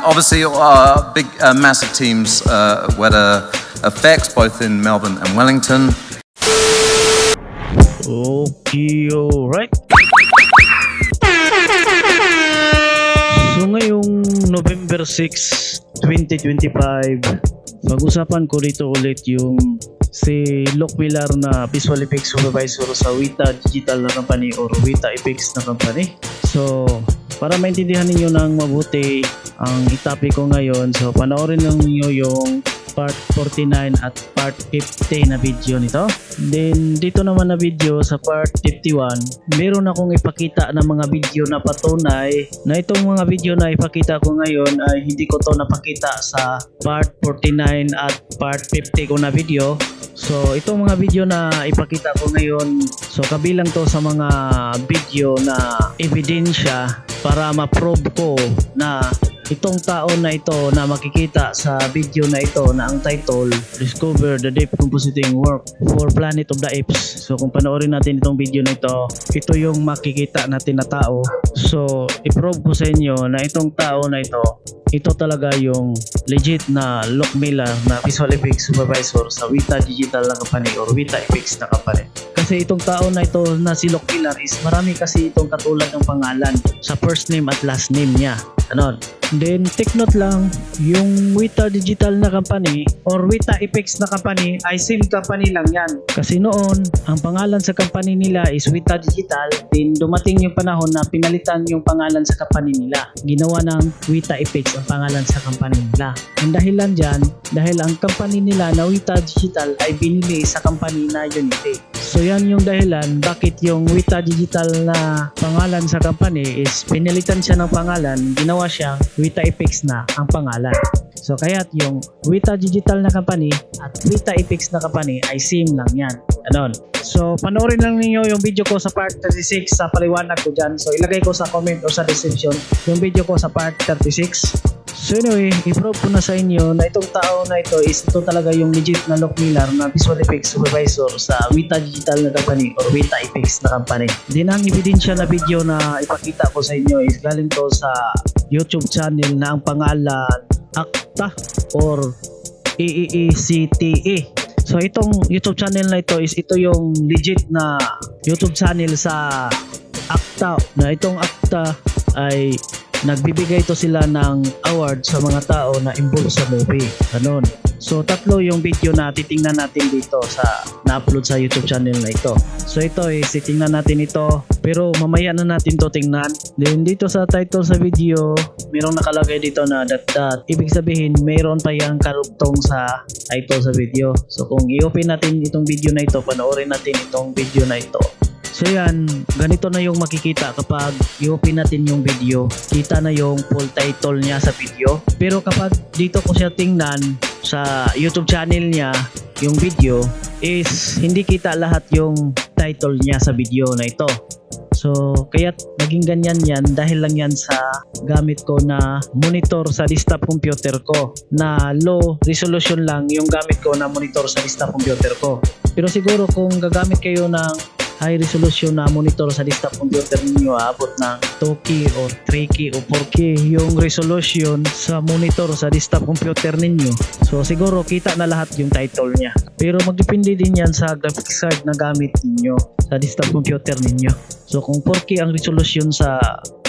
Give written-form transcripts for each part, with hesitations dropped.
Obviously, big, massive teams, weather effects, both in Melbourne and Wellington. Okay, alright. So ngayong November 6, 2025, mag-usapan ko dito ulit yung si Luke Villar na Visual Effects Supervisor sa Weta Digital na company or Weta Effects na company. So para maintindihan ninyo ng mabuti ang itopic ko ngayon, so panoorin lang niyo yung part 49 at part 50 na video nito. Then dito naman na video sa part 51, meron akong ipakita ng mga video na patunay na itong mga video na ipakita ko ngayon ay hindi ko to napakita sa part 49 at part 50 ko na video. So itong mga video na ipakita ko ngayon, so kabilang to sa mga video na ebidensya para ma-prove ko na itong taon na ito na makikita sa video na ito na ang title Discover the Deep Compositing Work for Planet of the Apes. So kung panoorin natin itong video na ito yung makikita natin na tao. So i-prove ko sa inyo na itong tao na ito talaga yung legit na Luke Villar na Visual Effects Supervisor sa Weta Digital na company or Weta Effects na company. Kasi itong tao na ito na si Luke Villar is marami kasi itong katulad ng pangalan sa first name at last name niya. Ano? Then take note lang, yung Weta Digital na company or Weta Effects na company ay same company lang yan. Kasi noon, ang pangalan sa company nila is Weta Digital, then dumating yung panahon na pinalitan yung pangalan sa company nila. Ginawa ng Weta Effects ang pangalan sa company nila. Ang dahilan dyan, dahil ang company nila na Weta Digital ay binili sa company na Unity. So yan yung dahilan bakit yung Weta Digital na pangalan sa company is pinalitan siya ng pangalan, ginawa siyang Weta Effects na ang pangalan. So kaya't yung Weta Digital na company at Weta Effects na company ay same lang yan. Anon. So panoorin lang ninyo yung video ko sa part 36 sa paliwanag ko dyan. So ilagay ko sa comment o sa description yung video ko sa part 36. So anyway, i-prove ko na sa inyo na itong tao na ito is ito talaga yung legit na Luke Villar na Visual Effects Supervisor sa Weta Digital na company or Weta Effects na company. Din ang ebidensya na video na ipakita ko sa inyo is galing to sa YouTube channel na ang pangalan ACTA or AACTA. So itong YouTube channel na ito is ito yung legit na YouTube channel sa ACTA, na itong ACTA ay nagbibigay to sila ng award sa mga tao na involved sa movie. Ganon. So tatlo yung video na titingnan natin dito sa na-upload sa YouTube channel na ito. So ito is titingnan natin ito, pero mamaya na natin to tingnan. Then dito sa title sa video, mayroong nakalagay dito na that. Ibig sabihin mayroon pa yung karugtong sa title sa video. So kung i-open natin itong video na ito, panoorin natin itong video na ito. So yan, ganito na yung makikita kapag i-open natin yung video. Kita na yung full title niya sa video. Pero kapag dito ko siya tingnan sa YouTube channel niya, yung video is hindi kita lahat yung title niya sa video na ito. So kaya naging ganyan yan dahil lang yan sa gamit ko na monitor sa desktop computer ko, na low resolution lang yung gamit ko na monitor sa desktop computer ko. Pero siguro kung gagamit kayo ng high resolution na monitor sa desktop computer ninyo, abot ng 2K or 3K o 4K yung resolution sa monitor sa desktop computer ninyo. So siguro kita na lahat yung title niya. Pero magdepende din yan sa graphics card na gamit ninyo sa desktop computer ninyo. So kung 4K ang resolution sa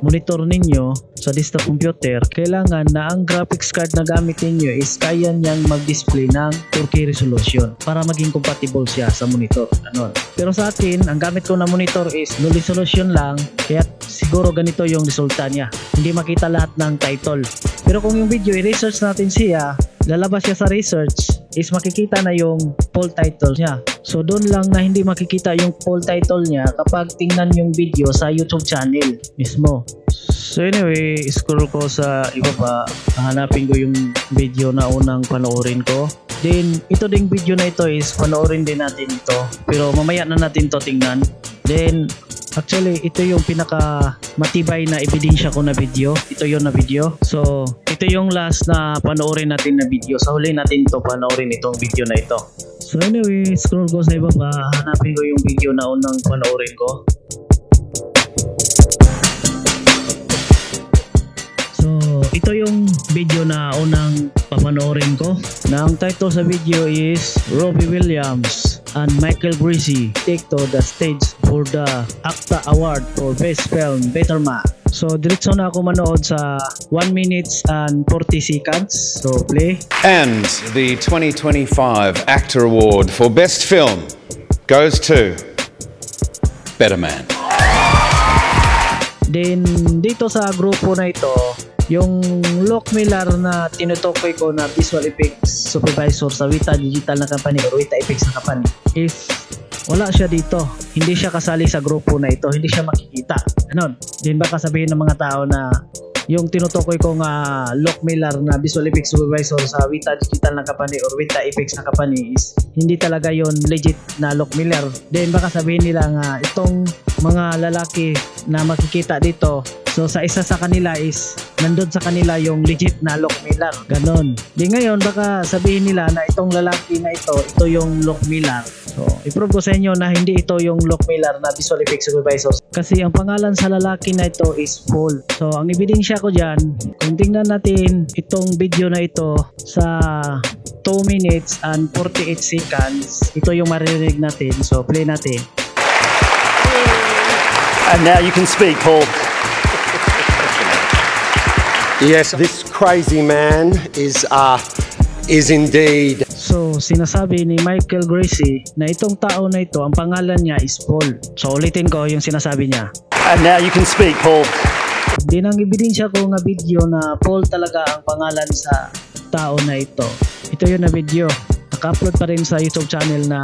monitor ninyo sa desktop computer, kailangan na ang graphics card na gamit ninyo is kaya niyang mag-display ng 4K resolution para maging compatible siya sa monitor. Ano? Pero sa akin, ang gamit ko na monitor is low resolution lang, kaya siguro ganito yung resulta niya. Hindi makita lahat ng title. Pero kung yung video i-research natin siya, lalabas siya sa research, is makikita na yung full title niya. So doon lang na hindi makikita yung full title niya kapag tingnan yung video sa YouTube channel mismo. So anyway, scroll ko sa iba pa, hanapin ko yung video na unang panoorin ko. Then ito ding video na ito is panoorin din natin ito, pero mamaya na natin to tingnan. Then actually ito yung pinaka matibay na ebidensya ko na video. Ito yung na video. So ito yung last na panoorin natin na video. Sa huli natin to panoorin itong video na ito. So anyway, scroll ko sa iba pa, hanapin ko yung video na unang panoorin ko. So ito yung video na unang papanoorin ko. Na ang title sa video is Robbie Williams and Michael Greasy take to the stage for the ACTA Award for Best Film Better Man. So diretso na ako manood sa 1 minutes and 40 seconds. So play. And the 2025 ACTA Award for Best Film goes to Better Man. Then dito sa grupo na ito, yung Lock Miller na tinutukoy ko na visual effects supervisor sa Weta Digital na company or Weta Effects na company is wala siya dito. Hindi siya kasali sa grupo na ito. Hindi siya makikita. Ganon. Din ba kasabihin ng mga tao na yung tinutukoy ko nga Lock Miller na visual effects supervisor sa Weta Digital na company or Weta Effects na company is hindi talaga yon legit na Lock Miller. Then baka sabihin nila nga itong mga lalaki na makikita dito, so sa isa sa kanila is nandun sa kanila yung legit na Lock Miller. Ganon. Di ngayon baka sabihin nila na itong lalaki na ito yung Lock Miller. So i-prove ko sa inyo na hindi ito yung Lock Miller na visual effects supervisor. Kasi ang pangalan sa lalaki na ito is Paul. So ang ebidensya ko dyan, kung tingnan natin itong video na ito sa 2 minutes and 48 seconds, ito yung maririnig natin. So play natin. And now you can speak, Paul. Yes, this crazy man is indeed. So sinasabi ni Michael Greasy na itong tao na ito, ang pangalan niya is Paul. So ulitin ko yung sinasabi niya. And now you can speak, Paul. Din ang ebidensya ko nga video na Paul talaga ang pangalan sa tao na ito. Ito yun na video. Naka-upload pa rin sa YouTube channel na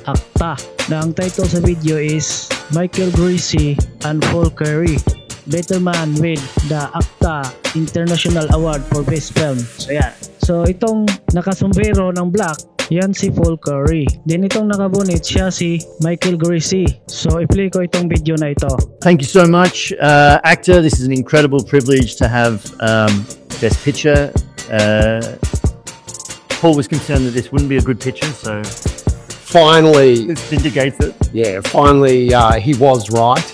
ACTA. Na ang title sa video is Michael Greasy and Paul Curry Better Man with the ACTA International Award for Best Film. So yan. So itong nakasombrero ng black, yan si Paul Curry. Then itong nakabunit, siya si Michael Greasy. So i-play ko itong video na ito. Thank you so much, ACTA. This is an incredible privilege to have Best Picture. Paul was concerned that this wouldn't be a good picture, so Finally, this vindicates it. yeah, finally he was right.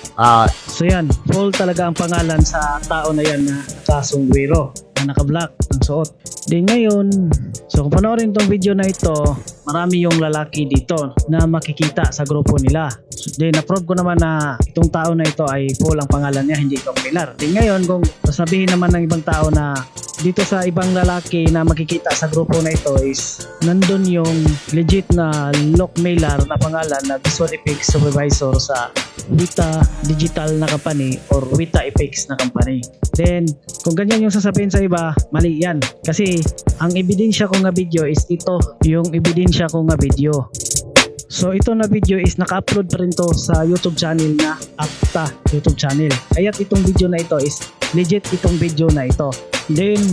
So yan, Paul talaga ang pangalan sa tao na yan na nakasombrero, na naka-black ang suot. Then ngayon, so kung panoorin tong video na ito, marami yung lalaki dito na makikita sa grupo nila. So, then na-prove ko naman na itong tao na ito ay Paul ang pangalan niya, hindi Lock Miller. Then ngayon, kung sasabihin naman ng ibang tao na dito sa ibang lalaki na makikita sa grupo na ito is nandun yung legit na Lock Miller na pangalan na visual effects supervisor sa Weta Digital na company or Weta Effects na company. Then kung ganyan yung sasabihin sa iba, mali yan. Kasi ang ebidensya ko nga video is ito yung ebidensya ko nga video. So ito na video is naka-upload pa rin to sa YouTube channel na ACTA YouTube channel. Kaya't itong video na ito is legit itong video na ito. Then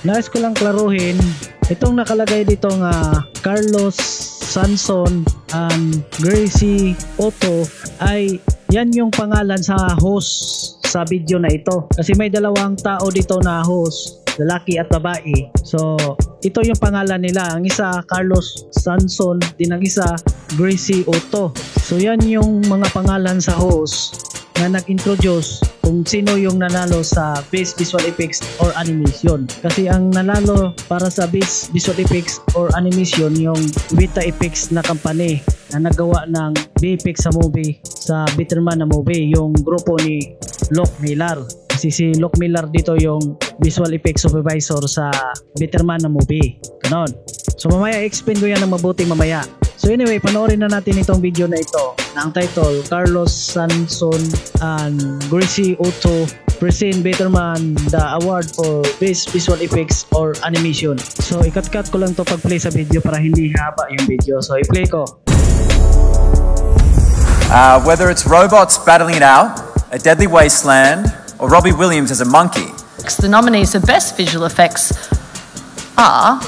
nais ko lang klaruhin, itong nakalagay dito nga Carlos Sanson and Gracie Otto ay yan yung pangalan sa host sa video na ito. Kasi may dalawang tao dito na host, lalaki at babae. So ito yung pangalan nila. Ang isa Carlos Sanson, din ang isa Gracie Otto. So yan yung mga pangalan sa host na nag-introduce kung sino yung nanalo sa Best Visual Effects or Animation. Kasi ang nanalo para sa Best Visual Effects or Animation yung Weta Effects na company na nagawa ng VFX sa movie, sa Better Man na movie, yung grupo ni Lock Miller. Kasi si Lock Miller dito yung visual effects supervisor sa Better Man na movie. Ganon. So mamaya explain ko yan ng mabuti mamaya. So anyway, panoorin na natin itong video na ito na ang title Carlos Sanson and Gracie Otto present Better Man the award for Best Visual Effects or Animation. So ikat-cut ko lang to pag-play sa video para hindi haba yung video. So i-play ko. Whether it's robots battling it out, a deadly wasteland, or Robbie Williams as a monkey. The nominees for Best Visual Effects are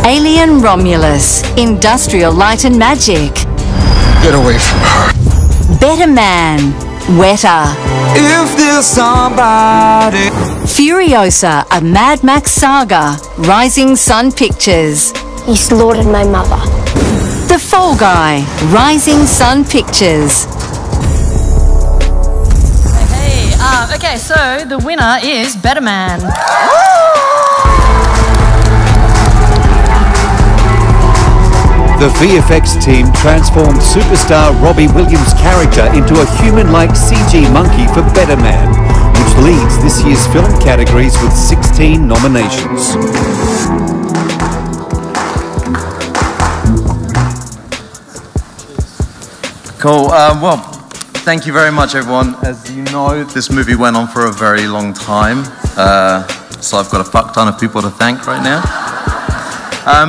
Alien Romulus, Industrial Light and Magic. Get away from her. Better Man, Weta. If there's somebody. Furiosa, a Mad Max saga, Rising Sun Pictures. You slaughtered my mother. The Fall Guy, Rising Sun Pictures. Hey, Okay, so the winner is Better Man. The VFX team transformed superstar Robbie Williams' character into a human-like CG monkey for Better Man, which leads this year's film categories with 16 nominations. Cool. Well, thank you very much, everyone. As you know, this movie went on for a very long time, so I've got a fuck ton of people to thank right now.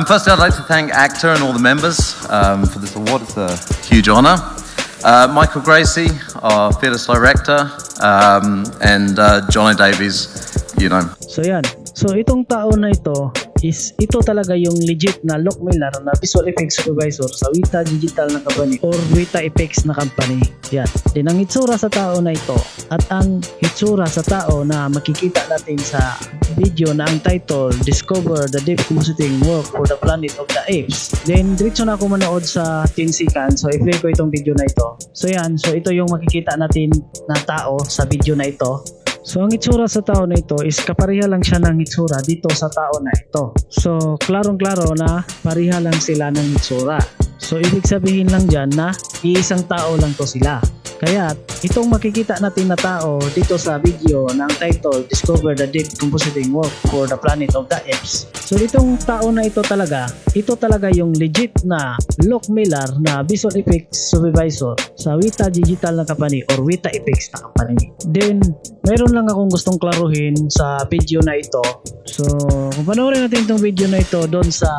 Firstly, I'd like to thank ACTA and all the members for this award. It's a huge honour. Michael Gracie, our fearless director, and Johnny Davies, you know. So yan. So itong tao na ito talaga yung legit na Lock Miller na visual effects supervisor sa Weta Digital na company or Weta Effects na company. Yan. Din ang hitsura sa tao na ito at ang hitsura sa tao na makikita natin sa video na ang title Discover the Deep Compositing Work for the Planet of the Apes. Then diretso na ako manood sa 10 seconds. So i-play ko itong video na ito. So yan. So ito yung makikita natin na tao sa video na ito. So ang itsura sa tao na ito is kapareha lang siya ng itsura dito sa tao na ito. So klarong-klaro na pareha lang sila ng itsura. So ibig sabihin lang dyan na iisang tao lang to sila. Kaya itong makikita natin na tao dito sa video ng title Discover the Deep Compositing Work for the Planet of the Apes. So itong tao na ito talaga yung legit na Lock Miller na visual effects supervisor sa Weta Digital na company or Weta Effects na company. Then mayroon lang akong gustong klaruhin sa video na ito. So kung panoorin natin itong video na ito doon sa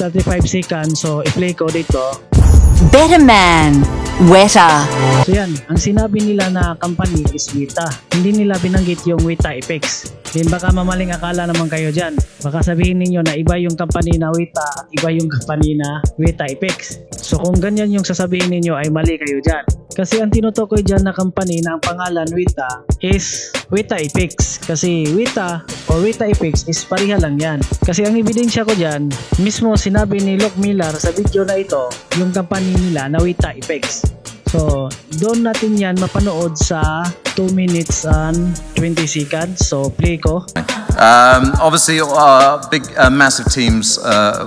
35 seconds, so i-play ko dito. Better Man, Weta. So yan, ang sinabi nila na company is Weta. Hindi nila binanggit yung Weta Effects. Then baka mamaling akala naman kayo dyan. Baka sabihin ninyo na iba yung company na Weta at iba yung company na Weta Effects. So kung ganyan yung sasabihin ninyo ay mali kayo dyan. Kasi ang tinutukoy dyan na company na ang pangalan Weta is Weta Effects. Kasi Weta o Weta Effects is pareha lang yan. Kasi ang ebidensya ko dyan, mismo sinabi ni Lock Miller sa video na ito, yung company nila na Weta Effects. So doon natin yan mapanood sa 2 minutes and 20 seconds. So play ko. Obviously, big, massive teams,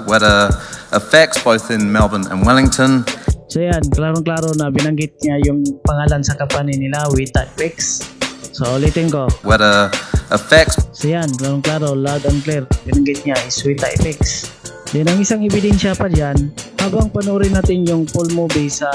Weta Effects, both in Melbourne and Wellington. So yan, klarong-klaro na binanggit niya yung pangalan sa company nila, Weta Effects. So ulitin ko. Weta Effects. So yan, klarong-klaro, loud and clear, binanggit niya is Weta Effects. Then ang isang ebidensya pa dyan, habang panoorin natin yung full movie sa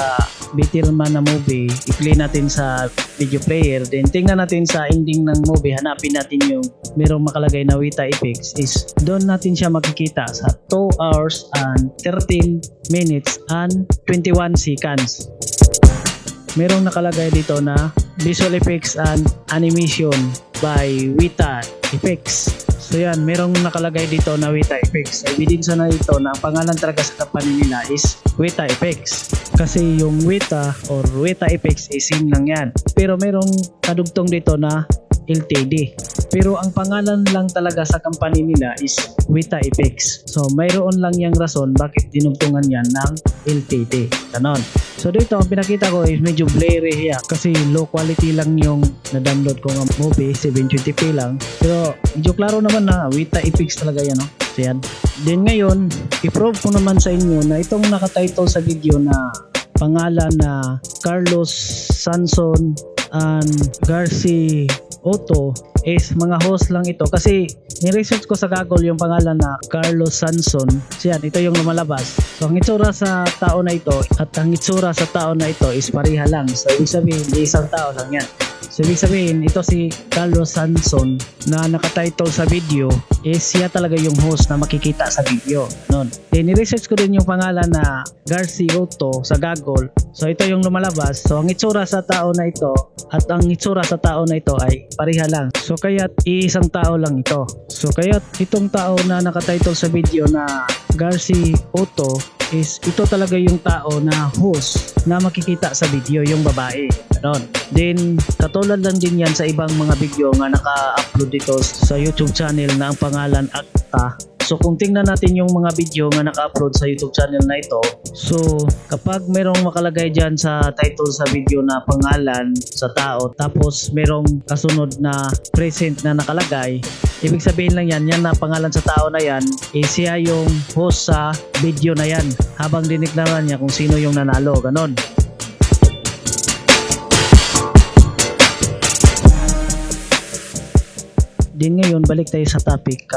Bitterman na movie, i-play natin sa video player, then tingnan natin sa ending ng movie, hanapin natin yung merong makalagay na Weta Effects, is doon natin siya makikita sa 2 hours and 13 minutes and 21 seconds. Merong nakalagay dito na Visual Effects and Animation by Weta Effects. So yan, merong nakalagay dito na Weta Effects. Ebidensya na ito na ang pangalan talaga sa company nila is Weta Effects. Kasi yung Weta or Weta Effects is same lang yan. Pero merong kadugtong dito na LTD. Pero ang pangalan lang talaga sa company nila is Weta Effects. So mayroon lang yung rason bakit dinugtungan yan ng LTD. Ganon. So dito ang pinakita ko is medyo blurry here kasi low quality lang yung na-download ko ng movie, 720p lang. Pero medyo klaro naman na Weta Effects talaga yan, no? So yan. Then ngayon, i-prove ko naman sa inyo na itong nakatitle sa video na pangalan na Carlos Sanson and Garcia Otto is mga host lang ito kasi ni-research ko sa Google yung pangalan na Carlos Sanson. So yan, ito yung lumalabas. So ang itsura sa tao na ito at ang itsura sa tao na ito is pareha lang. So ibig sabihin, isang tao lang yan. So ibig sabihin, ito si Carlos Sanson na nakatitle sa video is siya talaga yung host na makikita sa video. Noon. Then ni-research ko din yung pangalan na Garcia Otto sa Google. So ito yung lumalabas. So ang itsura sa tao na ito at ang itsura sa tao na ito ay pareha lang. So kaya iisang tao lang ito. So kaya itong tao na nakatitle sa video na Garcia Otto is ito talaga yung tao na host na makikita sa video, yung babae. Ganon. Then katulad lang din yan sa ibang mga video nga naka-upload dito sa YouTube channel na ang pangalan ACTA So kung tingnan natin yung mga video nga naka-upload sa YouTube channel na ito, so kapag merong makalagay dyan sa title sa video na pangalan sa tao, tapos merong kasunod na present na nakalagay, ibig sabihin lang yan na pangalan sa tao na yan, siya yung host sa video na yan habang diniklara niya kung sino yung nanalo, ganon. Din ngayon, balik tayo sa topic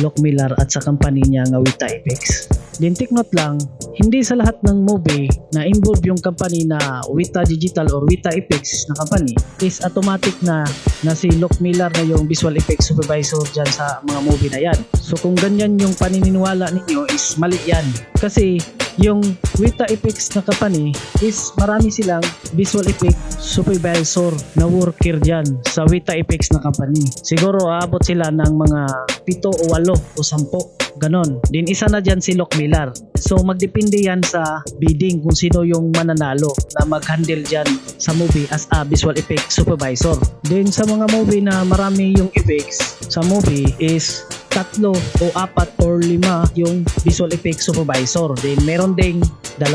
Loc Miller at sa company niya nga Wita FX. Din take note lang, hindi sa lahat ng movie na involve yung company na Wita Digital or Wita FX na company is automatic na si Loc Miller na yung visual effects supervisor dyan sa mga movie na yan. So kung ganyan yung paniniwala ninyo is mali yan. Kasi yung Wita FX na company is marami silang visual effect supervisor na worker dyan sa Wita FX na company. Siguro aabot sila ng mga 7 o 8 o 10, ganon. Din isa na dyan si Loc Miller. So magdepende yan sa bidding kung sino yung mananalo na mag-handle dyan sa movie as a visual effect supervisor. Din sa mga movie na marami yung effects sa movie is 3 o 4 or 5 yung visual effects supervisor. Then meron ding 2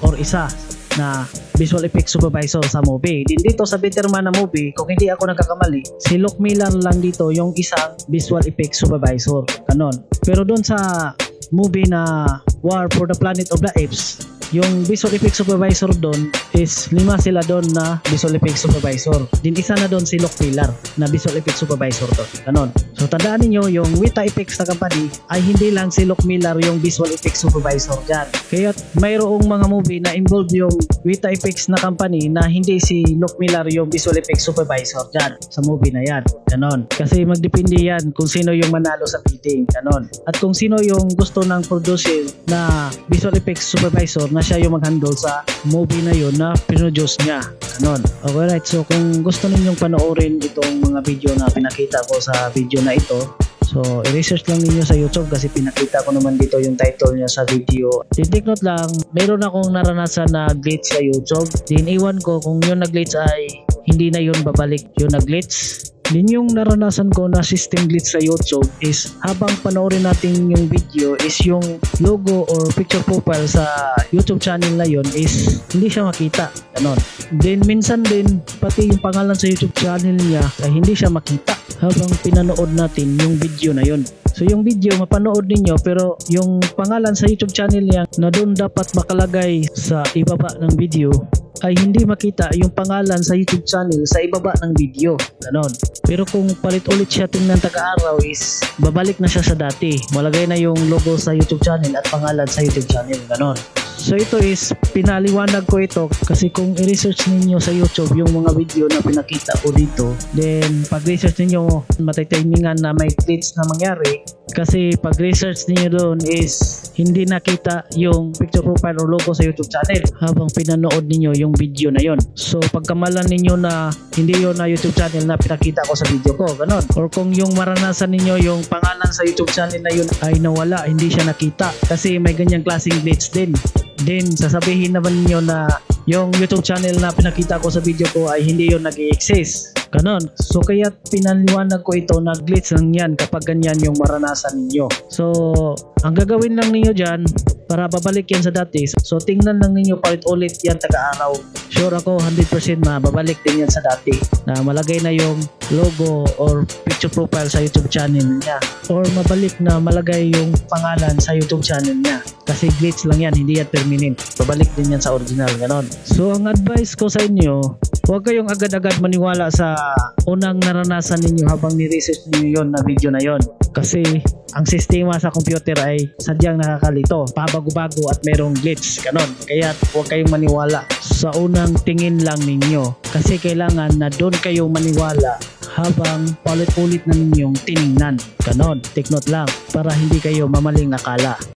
or 1 na visual effects supervisor sa movie. Din dito sa Better Man na movie, kung hindi ako nagkakamali, si Loc Miller lang dito yung isang visual effects supervisor, kanon. Pero doon sa movie na War for the Planet of the Apes, yung visual effects supervisor doon is 5 sila doon na visual effects supervisor. Din isa na doon si Loc Miller na visual effects supervisor doon, kanon. So tandaan niyo yung Wita FX na company ay hindi lang si Loc Miller yung visual effects supervisor dyan. Kaya mayroong mga movie na involved yung Wita FX na company na hindi si Loc Miller yung visual effects supervisor dyan sa movie na yan, kanon. Kasi magdepende yan kung sino yung manalo sa bidding, kanon. At kung sino yung gusto ng producer na visual effects supervisor na siya yung mag-handle sa movie na yun na produce niya, kanon. Okay, right. So kung gusto ninyong panoorin itong mga video na pinakita ko sa video na ito, so i-research lang ninyo sa YouTube kasi pinakita ko naman dito yung title niya sa video. Din take note lang, meron akong naranasan na glitch sa YouTube. Din iwan ko kung yung nag-glitch ay hindi na yun babalik yung nag-glitch. Din yung naranasan ko na system glitch sa YouTube is habang panoorin natin yung video is yung logo or picture profile sa YouTube channel na yun is hindi siya makita, ganon. Then minsan din pati yung pangalan sa YouTube channel niya ay hindi siya makita habang pinanood natin yung video na yun. So yung video mapanood ninyo pero yung pangalan sa YouTube channel niya na doon dapat makalagay sa ibaba ng video ay hindi makita yung pangalan sa YouTube channel sa ibaba ng video, ganon. Pero kung palit ulit siya tingnan taga-araw is babalik na siya sa dati, malagay na yung logo sa YouTube channel at pangalan sa YouTube channel, ganon. So ito is pinaliwanag ko ito kasi kung i-research ninyo sa YouTube yung mga video na pinakita ko dito, then pag research ninyo matitimingan na may glitch na mangyari kasi pag research ninyo doon is hindi nakita yung picture profile or logo sa YouTube channel habang pinanood ninyo yung video na yon. So pagkamalan ninyo na hindi yon na YouTube channel na pinakita ko sa video ko, ganon. Or kung yung maranasan ninyo yung pangalan sa YouTube channel na yun ay nawala, hindi siya nakita kasi may ganyang klaseng glitch din. Then sasabihin naman niyo na yung YouTube channel na pinakita ko sa video ko ay hindi yun nag-i-exist, ganon. So kaya pinaliwanag ko ito na glitch lang yan kapag ganyan yung maranasan ninyo. So ang gagawin lang ninyo dyan para babalik yan sa dati, so tingnan lang ninyo palit ulit yan taga-araw. Sure ako 100% na babalik din yan sa dati na malagay na yung logo or picture profile sa YouTube channel niya or mabalik na malagay yung pangalan sa YouTube channel niya kasi glitch lang yan, hindi yan permanent, babalik din yan sa original, ganon. So ang advice ko sa inyo, huwag kayong agad-agad maniwala sa unang naranasan ninyo habang ni-research niyo yon na video na yon kasi ang sistema sa computer ay sadyang nakakalito, pabago-bago at mayroong glitch, ganon. Kaya huwag kayong maniwala sa unang tingin lang ninyo kasi kailangan na doon kayo maniwala habang paulit-ulit na ninyong tiningnan, ganon. Take note lang para hindi kayo mamaling akala.